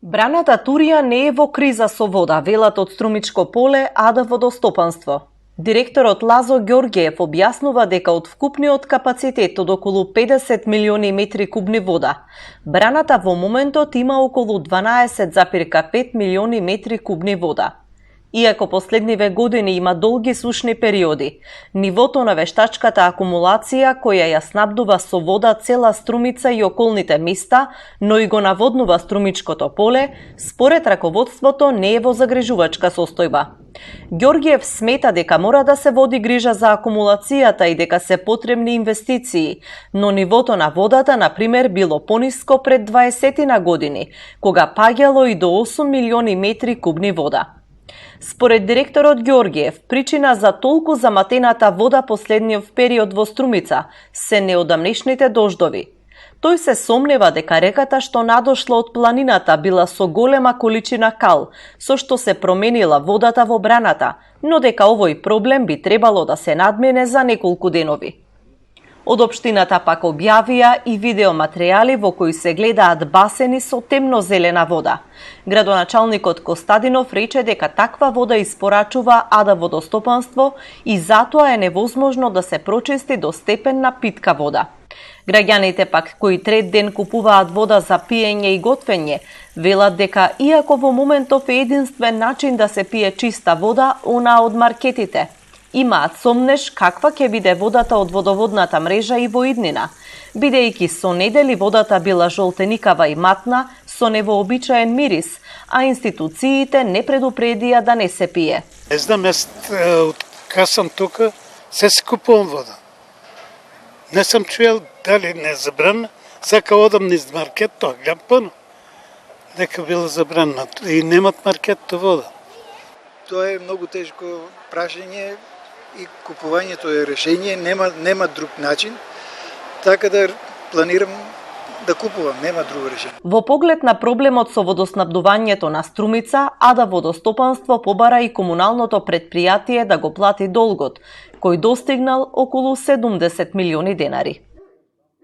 Браната Турија не е во криза со вода, велат од Струмичко поле, АД Водостопанство. Директорот Лазо Ѓорѓиев објаснува дека од вкупниот капацитет од околу 50 милиони метри кубни вода, браната во моментот има околу 12,5 милиони метри кубни вода. Иако последниве години има долги сушни периоди, нивото на вештачката акумулација која ја снабдува со вода цела Струмица и околните места, но и го наводнува Струмичкото поле, според раководството не е во загрижувачка состојба. Ѓорѓиев смета дека мора да се води грижа за акумулацијата и дека се потребни инвестиции, но нивото на водата, например, било пониско пред 20 години, кога паѓало и до 8 милиони метри кубни вода. Според директорот Ѓорѓиев, причина за толку заматената вода последниот период во Струмица се неодамнешните дождови. Тој се сомнева дека реката што надошла од планината била со голема количина кал, со што се променила водата во браната, но дека овој проблем би требало да се надмене за неколку денови. Од општината пак објавија и видеоматеријали во кои се гледаат басени со темно-зелена вода. Градоначалникот Костадинов рече дека таква вода испорачува АД Водостопанство и затоа е невозможно да се прочисти до степен на питка вода. Граѓаните пак кои трет ден купуваат вода за пиење и готвење, велат дека иако во моментов е единствен начин да се пие чиста вода, она од маркетите, имаат сомнеш каква ќе биде водата од водоводната мрежа и во иднина, бидејќи со недели водата била жолтеникава и матна, со невообичаен мирис, а институциите не предупредија да не се пие. Не знам, од кога сум тука, се купувам вода. Не сум чуел дали не е забрана, сака одам низ маркет, тоа гледам пъно, дека била забрана и немат маркет вода. Тоа е многу тежко прашање и купувањето е решение, нема друг начин, така да планирам да купувам, нема друго решение. Во поглед на проблемот со водоснабдувањето на Струмица, АД Водостопанство побара и комуналното предпријатие да го плати долгот, кој достигнал околу 70 милиони денари.